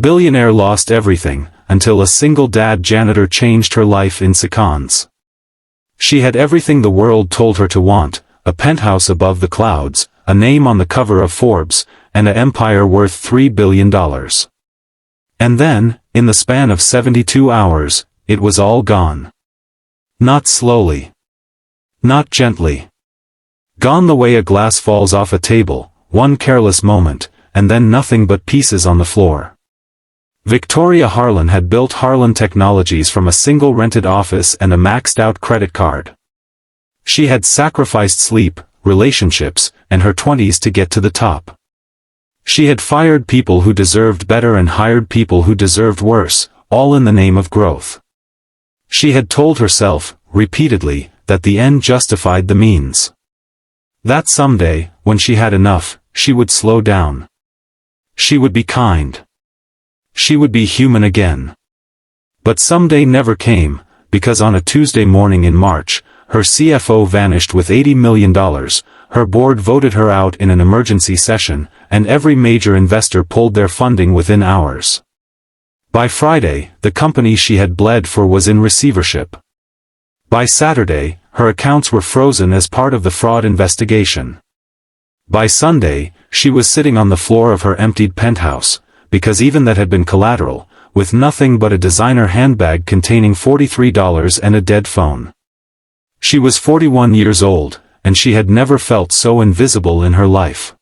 Billionaire lost everything, until a single dad janitor changed her life in seconds. She had everything the world told her to want, a penthouse above the clouds, a name on the cover of Forbes, and an empire worth $3 billion. And then, in the span of 72 hours, it was all gone. Not slowly. Not gently. Gone the way a glass falls off a table, one careless moment, and then nothing but pieces on the floor. Victoria Harlan had built Harlan Technologies from a single rented office and a maxed-out credit card. She had sacrificed sleep, relationships, and her 20s to get to the top. She had fired people who deserved better and hired people who deserved worse, all in the name of growth. She had told herself, repeatedly, that the end justified the means. That someday, when she had enough, she would slow down. She would be kind. She would be human again. But someday never came, because on a Tuesday morning in March, her CFO vanished with $80 million, her board voted her out in an emergency session, and every major investor pulled their funding within hours. By Friday, the company she had bled for was in receivership. By Saturday, her accounts were frozen as part of the fraud investigation. By Sunday, she was sitting on the floor of her emptied penthouse, because even that had been collateral, with nothing but a designer handbag containing $43 and a dead phone. She was 41 years old, and she had never felt so invisible in her life.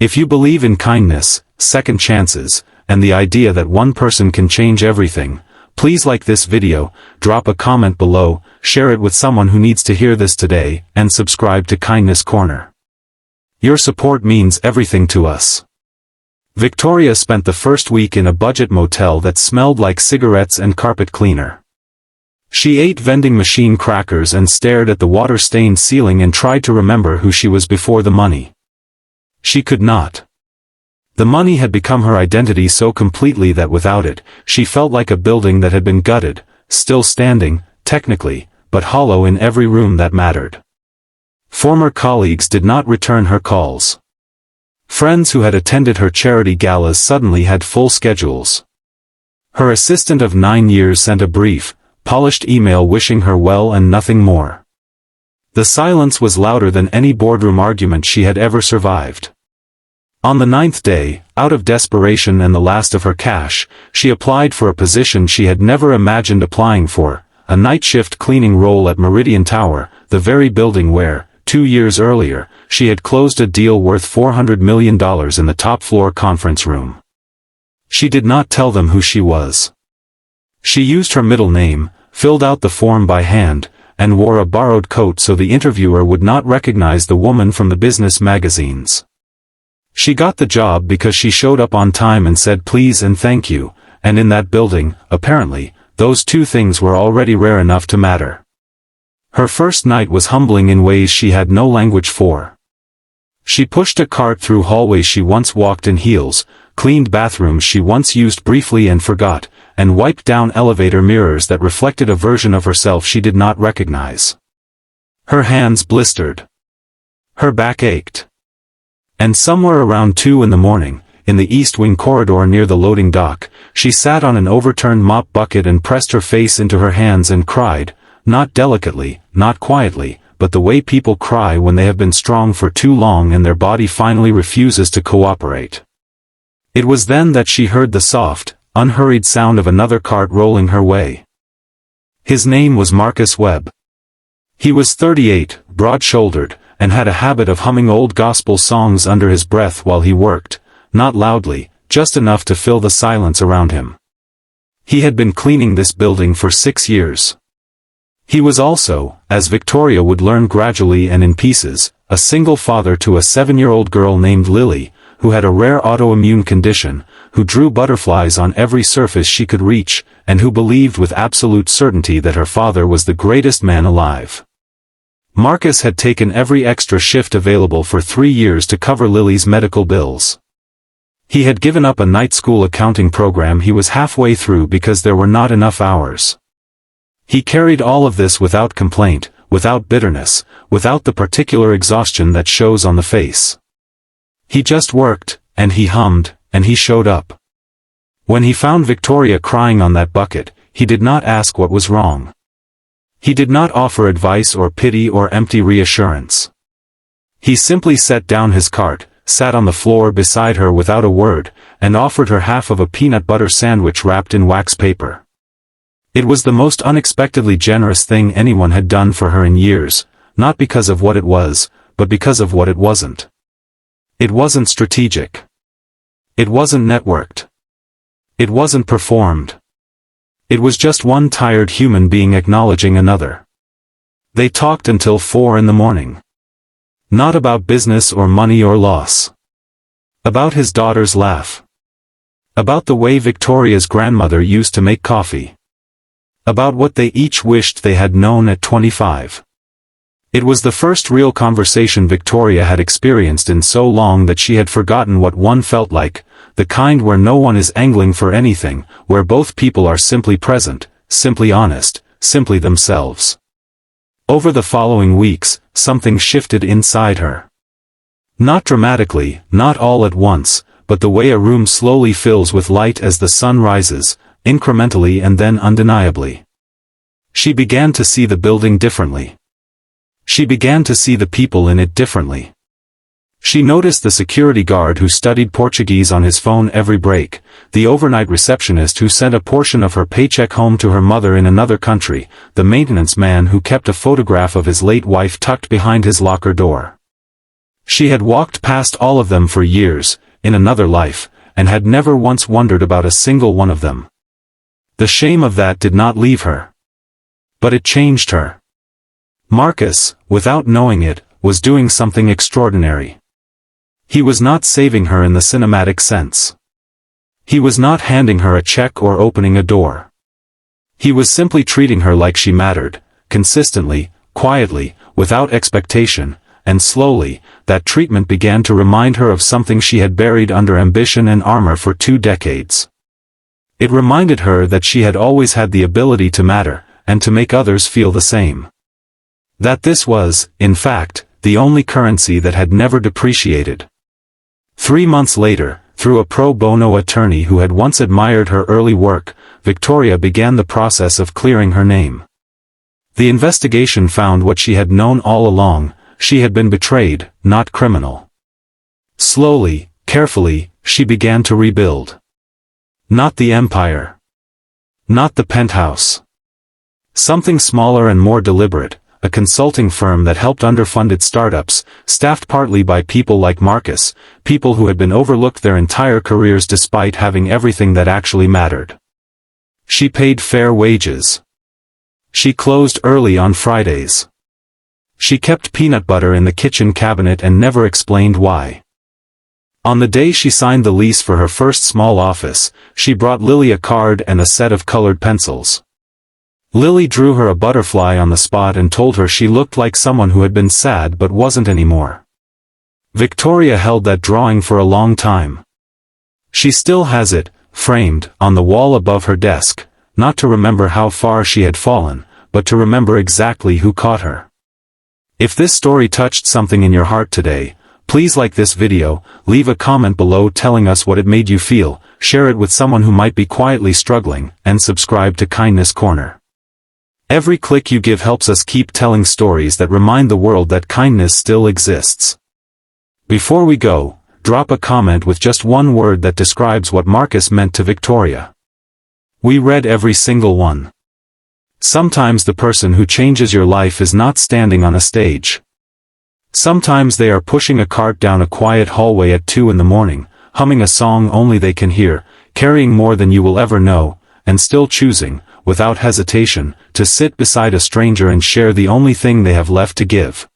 If you believe in kindness, second chances, and the idea that one person can change everything, please like this video, drop a comment below, share it with someone who needs to hear this today, and subscribe to Kindness Corner. Your support means everything to us. Victoria spent the first week in a budget motel that smelled like cigarettes and carpet cleaner. She ate vending machine crackers and stared at the water-stained ceiling and tried to remember who she was before the money. She could not. The money had become her identity so completely that without it, she felt like a building that had been gutted, still standing, technically, but hollow in every room that mattered. Former colleagues did not return her calls. Friends who had attended her charity galas suddenly had full schedules. Her assistant of 9 years sent a brief, polished email wishing her well and nothing more. The silence was louder than any boardroom argument she had ever survived. On the 9th day, out of desperation and the last of her cash, she applied for a position she had never imagined applying for, a night shift cleaning role at Meridian Tower, the very building where, 2 years earlier, she had closed a deal worth $400 million in the top-floor conference room. She did not tell them who she was. She used her middle name, filled out the form by hand, and wore a borrowed coat so the interviewer would not recognize the woman from the business magazines. She got the job because she showed up on time and said please and thank you, and in that building, apparently, those two things were already rare enough to matter. Her first night was humbling in ways she had no language for. She pushed a cart through hallways she once walked in heels, cleaned bathrooms she once used briefly and forgot, and wiped down elevator mirrors that reflected a version of herself she did not recognize. Her hands blistered. Her back ached. And somewhere around 2 in the morning, in the East Wing corridor near the loading dock, she sat on an overturned mop bucket and pressed her face into her hands and cried, not delicately, not quietly, but the way people cry when they have been strong for too long and their body finally refuses to cooperate. It was then that she heard the soft, unhurried sound of another cart rolling her way. His name was Marcus Webb. He was 38, broad-shouldered, and had a habit of humming old gospel songs under his breath while he worked, not loudly, just enough to fill the silence around him. He had been cleaning this building for 6 years. He was also, as Victoria would learn gradually and in pieces, a single father to a 7-year-old girl named Lily, who had a rare autoimmune condition, who drew butterflies on every surface she could reach, and who believed with absolute certainty that her father was the greatest man alive. Marcus had taken every extra shift available for 3 years to cover Lily's medical bills. He had given up a night school accounting program he was halfway through because there were not enough hours. He carried all of this without complaint, without bitterness, without the particular exhaustion that shows on the face. He just worked, and he hummed, and he showed up. When he found Victoria crying on that bucket, he did not ask what was wrong. He did not offer advice or pity or empty reassurance. He simply set down his cart, sat on the floor beside her without a word, and offered her half of a peanut butter sandwich wrapped in wax paper. It was the most unexpectedly generous thing anyone had done for her in years, not because of what it was, but because of what it wasn't. It wasn't strategic. It wasn't networked. It wasn't performed. It was just one tired human being acknowledging another. They talked until 4 in the morning. Not about business or money or loss. About his daughter's laugh. About the way Victoria's grandmother used to make coffee. About what they each wished they had known at 25. It was the first real conversation Victoria had experienced in so long that she had forgotten what one felt like, the kind where no one is angling for anything, where both people are simply present, simply honest, simply themselves. Over the following weeks, something shifted inside her. Not dramatically, not all at once, but the way a room slowly fills with light as the sun rises, incrementally and then undeniably. She began to see the building differently. She began to see the people in it differently. She noticed the security guard who studied Portuguese on his phone every break, the overnight receptionist who sent a portion of her paycheck home to her mother in another country, the maintenance man who kept a photograph of his late wife tucked behind his locker door. She had walked past all of them for years, in another life, and had never once wondered about a single one of them. The shame of that did not leave her. But it changed her. Marcus, without knowing it, was doing something extraordinary. He was not saving her in the cinematic sense. He was not handing her a check or opening a door. He was simply treating her like she mattered, consistently, quietly, without expectation, and slowly, that treatment began to remind her of something she had buried under ambition and armor for 2 decades. It reminded her that she had always had the ability to matter, and to make others feel the same. That this was, in fact, the only currency that had never depreciated. 3 months later, through a pro bono attorney who had once admired her early work, Victoria began the process of clearing her name. The investigation found what she had known all along: she had been betrayed, not criminal. Slowly, carefully, she began to rebuild. Not the empire. Not the penthouse. Something smaller and more deliberate, a consulting firm that helped underfunded startups, staffed partly by people like Marcus, people who had been overlooked their entire careers despite having everything that actually mattered. She paid fair wages. She closed early on Fridays. She kept peanut butter in the kitchen cabinet and never explained why. On the day she signed the lease for her first small office, she brought Lily a card and a set of colored pencils. Lily drew her a butterfly on the spot and told her she looked like someone who had been sad but wasn't anymore. Victoria held that drawing for a long time. She still has it, framed, on the wall above her desk, not to remember how far she had fallen, but to remember exactly who caught her. If this story touched something in your heart today, please like this video, leave a comment below telling us what it made you feel, share it with someone who might be quietly struggling, and subscribe to Kindness Corner. Every click you give helps us keep telling stories that remind the world that kindness still exists. Before we go, drop a comment with just one word that describes what Marcus meant to Victoria. We read every single one. Sometimes the person who changes your life is not standing on a stage. Sometimes they are pushing a cart down a quiet hallway at 2 in the morning, humming a song only they can hear, carrying more than you will ever know, and still choosing, without hesitation, to sit beside a stranger and share the only thing they have left to give.